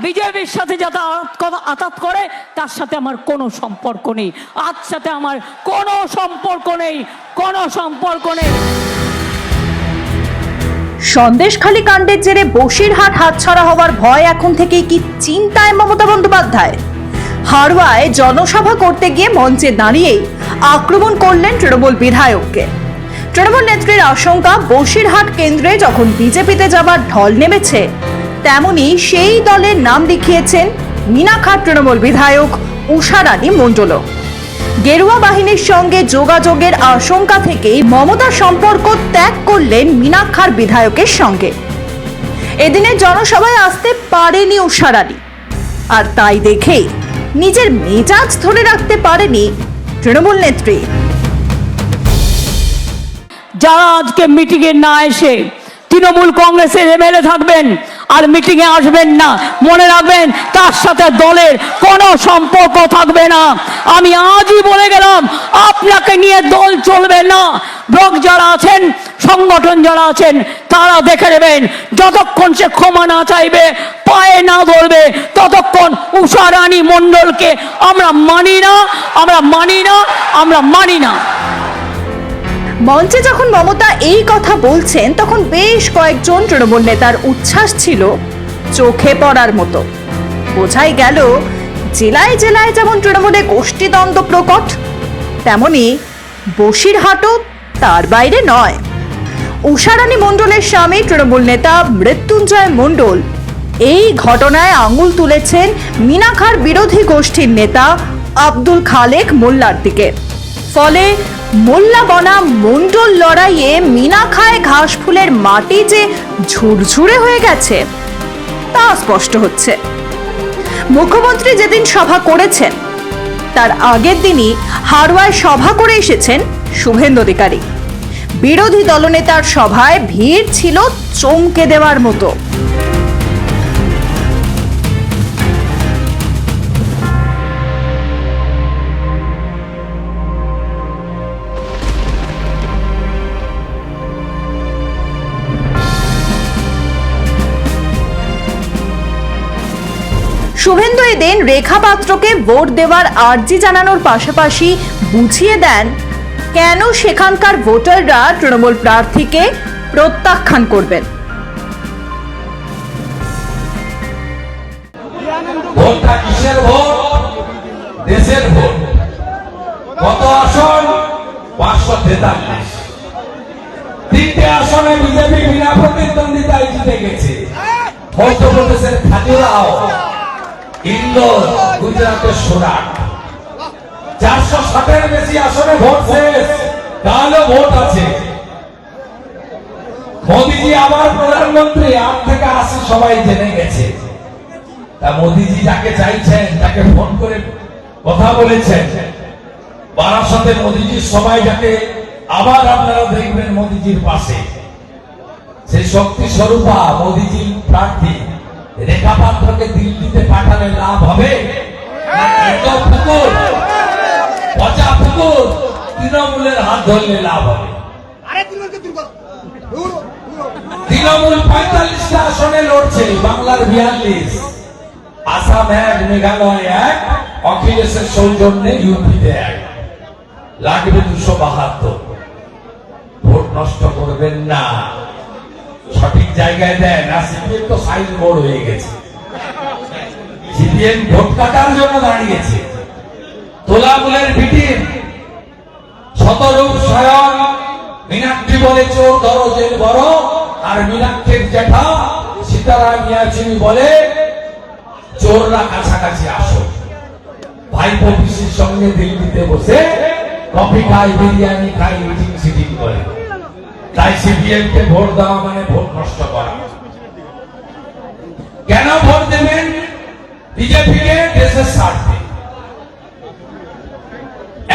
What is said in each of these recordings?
বিজেপির সাথে যাতে আতাত করে তার সাথে আমার কোনো সম্পর্ক নেই, আজ সাথে আমার কোনো সম্পর্ক নেই, কোনো সম্পর্ক নেই। সন্দেশখালী কাণ্ডের জেরে বসিরহাট হাতছাড়া হওয়ার ভয় এখন থেকেই কি চিন্তায় মমতা বন্দ্যোপাধ্যায়? হাড়োয়ায় জনসভা করতে গিয়ে মঞ্চে দাঁড়িয়েই আক্রমণ করলেন তৃণমূল বিধায়ককে। তৃণমূল নেত্রীর আশঙ্কা, বসিরহাট কেন্দ্রে যখন বিজেপিতে যাবার ঢল নেমেছে, তেমনি সেই দলের নাম লিখিয়েছেন মিনাখার তৃণমূল বিধায়ক উষারানী মণ্ডলও। গেরুয়া বাহিনীর সঙ্গে যোগাযোগের আশঙ্কা থেকেই মমতার সম্পর্ক ত্যাগ করলেন মিনাখার বিধায়কের সঙ্গে। এদিনের জনসভায় আসতে পারেনি উষারানী, আর তাই দেখেই নিজের মেজাজ ধরে রাখতে পারেনি তৃণমূল নেত্রী। যারা আজকে মিটিংয়ে না এসে তৃণমূল কংগ্রেসের এমএলএ থাকবেন আর মিটিংয়ে আসবেন না, মনে রাখবেন তার সাথে দলের কোনো সম্পর্ক থাকবে না। আমি আজই বলে গেলাম, আপনাকে নিয়ে দল চলবে না। ব্লক যারা আছেন, সংগঠন যারা আছেন, তারা দেখে নেবেন, যতক্ষণ সে ক্ষমা না চাইবে, পায়ে না ধরবে, ততক্ষণ উষারানী মণ্ডলকে আমরা মানি না, আমরা মানি না, আমরা মানি না। মঞ্চে যখন মমতা এই কথা বলছেন, তখন বেশ কয়েকজন তৃণমূল নেতার উচ্ছ্বাস ছিল চোখে পড়ার মতো। বোঝাই গেল, জেলায় জেলায় যেমন তৃণমূলে গোষ্ঠীদ্বন্দ্ব প্রকট, তেমনি বসিরহাটও তার বাইরে নয়। উষারানী মণ্ডলের স্বামী তৃণমূল নেতা মৃত্যুঞ্জয় মণ্ডল এই ঘটনায় আঙুল তুলেছেন মিনাখার বিরোধী গোষ্ঠীর নেতা আব্দুল খালেক মোল্লার দিকে। ফলে মোল্লা বনাম মণ্ডল লড়াইয়ে মিনাখায় ঘাসফুলের মাটি যে ঝুরঝুরে হয়ে গেছে তা স্পষ্ট হচ্ছে। মুখ্যমন্ত্রী যেদিন সভা করেছেন, তার আগের দিনই হাড়োয়ায় সভা করে এসেছেন শুভেন্দু অধিকারী। বিরোধী দলনেতার সভায় ভিড় ছিল চমকে দেওয়ার মতো। শুভেন্দু এদিন রেখা পাত্রকে ভোট দেওয়ার আর্জি জানানোর পাশাপাশি বুঝিয়ে দেন কেন সেখানকার ভোটাররা তৃণমূল প্রার্থীকে প্রত্যাখ্যান করবেন। ভোটটা কিসের ভোট? দেশের ভোট। কত আসন? 543। 3টে আসনে বিজেপি বিনা প্রতিদ্বন্দ্বিতায় জিতে গেছে। মধ্যপ্রদেশের খাজুরাহো, ইন্দোর, গুজরাটের সুরাট। 460-এর বেশি আসনে ভোট শেষ, তাহলে ভোট আছে। মোদীজি আবার প্রধানমন্ত্রী, 8 থেকে 80 সবাই জেনে গেছে। তা মোদীজি যাকে চাইছেন তাকে ফোন করে কথা বলেছেন। বারাসতে মোদীজির সবাই যাকে আবার আপনারা দেখবেন মোদীজির পাশে, সেই শক্তি স্বরূপা মোদীজির প্রার্থী রেখা পাত্রকে দিল্লিতে পাঠালে লাভ হবে? পচা পুকুর তৃণমূলের হাত ধরলে লাভ হবে। তৃণমূল 45টা আসনে লড়ছে, বাংলার 42, আসাম 1, মেঘালয় 1, অখিলেশের সৌজন্যে ইউপিতে 1, লাগবে 272। ভোট নষ্ট করবেন না, সঠিক জায়গায় দেন। আর সিপিএম তো সাইন বোর্ড হয়ে গেছে। সিপিএম ভোট কাটার জন্য দাঁড়িয়েছে। তোলামূলের ভিটির শতরূপ স্বয়ং মীনাক্ষী বলে চোর ধরো জেল বড়, আর মীনাক্ষীর জ্যাঠা সীতারাম ইয়াচুরি বলে চোররা কাছাকাছি আসো। ভাইপো পিসির সঙ্গে দিল্লিতে বসে কফি খাই, বিরিয়ানি খাই, মিটিং সিটিং করে। তাই সিপিএম কে ভোট দেওয়া মানে ভোট নষ্ট করা। কেন ভোট দেবেন বিজেপি কে? দেশের স্বার্থে।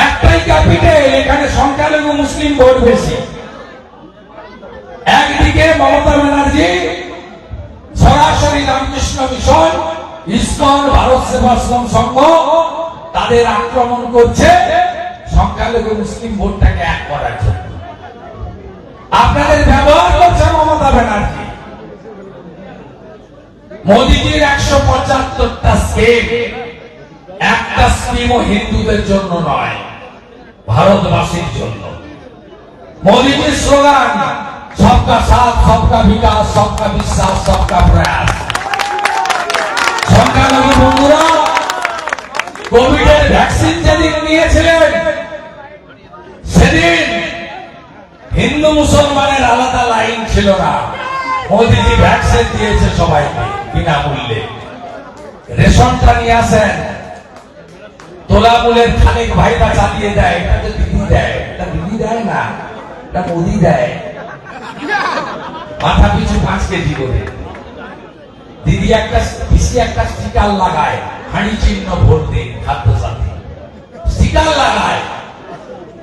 একটাই ক্যাপিটাল, এখানে সংখ্যালঘু মুসলিম ভোট বেশি। একদিকে মমতা ব্যানার্জি সরাসরি রামকৃষ্ণ মিশন, ইসকন, ভারত সেবাশ্রম সংঘ তাদের আক্রমণ করছে সংখ্যালঘু মুসলিম ভোটটাকে এক করার জন্য। আপনাদের ব্যবহার করছে মমতা ব্যানার্জি। মোদিজির 175টা স্কিম, একটা স্কিমও হিন্দুদের জন্য নয়, ভারতবাসীর জন্য। মোদিজির স্লোগান সবকা সাথ, সবকা বিকাশ, সবকা বিশ্বাস, সবকা প্রয়াস। সংখ্যালঘু বন্ধুরা কোভিডের ভ্যাকসিন যেদিন নিয়েছিলেন, সেদিন হিন্দু মুসলমানের আলাদা লাইন ছিল না। মোদিজি ভ্যাকসিন দিয়েছে সবাইকে বিনামূল্যে। রেশনটা নিয়ে আসেন, তোলামূলের খানিক ভাইরা চালিয়ে দেয়, এটা তো দিদি দেয়, এটা দিদি দেয় না, এটা মোদি দেয়। মাথা পিছু 5 কেজি করে দিদি একটা পিসি একটা স্টিকার লাগায়, হাঁড়ি চিহ্ন ভোট দিন খাদ্য সাথী স্টিকার লাগায়।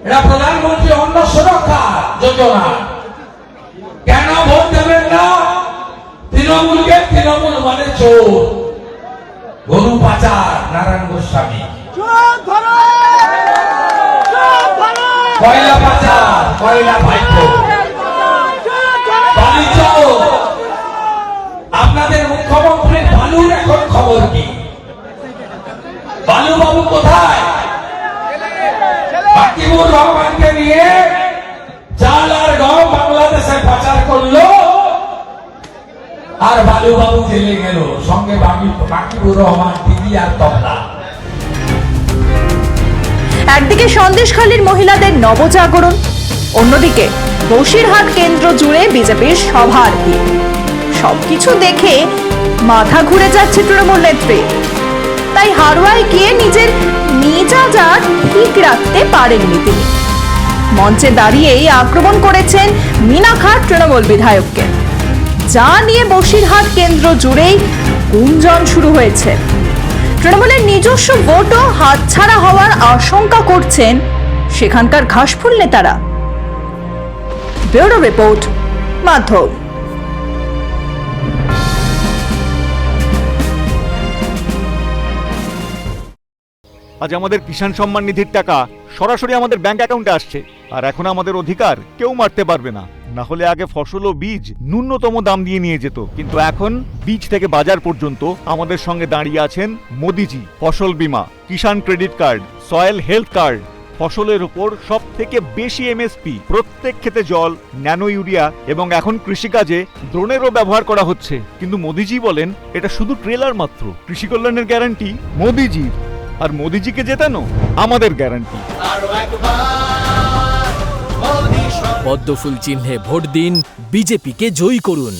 এটা প্রধানমন্ত্রী অন্ন সুরক্ষা যোজনা। কেন ভোট দেবেন না তৃণমূলকে? তৃণমূল মানে চোর, গরু পাচার, নারায়ণ গোস্বামী, কয়লা পাচার, কয়লা ভাইপো, বালি চোর। আপনাদের মুখ্যমন্ত্রীর বালুর এখন খবর কি? বালুবাবু কোথায়? বাকিবুর রহমানকে নিয়ে চাল আর গম বাংলাদেশে পাচার করলো, আর বালুবাবু জেলে গেল, সঙ্গে বাকিবুর রহমান, দিদি আর তবলা। একদিকে সন্দেশখালীর মহিলাদের নবজাগরণ, অন্যদিকে বসিরহাট কেন্দ্র জুড়ে বিজেপির সভার ভিড়। সবকিছু দেখে মাথা ঘুরে যাচ্ছে তৃণমূল নেত্রী। তাই হারোয়ায় গিয়ে নিজের মেজাজ ঠিক রাখতে পারেননি তিনি। মঞ্চে দাঁড়িয়েই আক্রমণ করেছেন মিনাখার তৃণমূল বিধায়ককে, যা নিয়ে বসিরহাট কেন্দ্র জুড়েই গুঞ্জন শুরু হয়েছে। তৃণমূলের নিজস্ব ভোটও হাতছাড়া হওয়ার আশঙ্কা করছেন সেখানকার ঘাসফুল নেতারা। ব্যুরো রিপোর্ট, মাধ্যম। আজ আমাদের কিষাণ সম্মান নিধির টাকা সরাসরি আমাদের ব্যাংক অ্যাকাউন্টে আসছে, আর এখন আমাদের অধিকার কেউ মারতে পারবে না। না হলে আগে ফসল ও বীজ ন্যূনতম দাম দিয়ে নিয়ে যেত, কিন্তু এখন বীজ থেকে বাজার পর্যন্ত আমাদের সঙ্গে দাঁড়িয়ে আছেন মোদিজি। ফসল বীমা, Kisan credit card, soil health card, ফসলের উপর সব থেকে বেশি এমএসপি, প্রত্যেক ক্ষেতে জল, ন্যানো ইউরিয়া এবং এখন কৃষিকাজে ড্রোনেরও ব্যবহার করা হচ্ছে। কিন্তু মোদিজি বলেন এটা শুধু ট্রেলার মাত্র। কৃষি কল্যাণের গ্যারান্টি মোদিজির, আর মোদিজিকে জেতানো আমাদের গ্যারান্টি। পদ্মফুল চিহ্নে ভোট দিন, বিজেপিকে জয়ী করুন।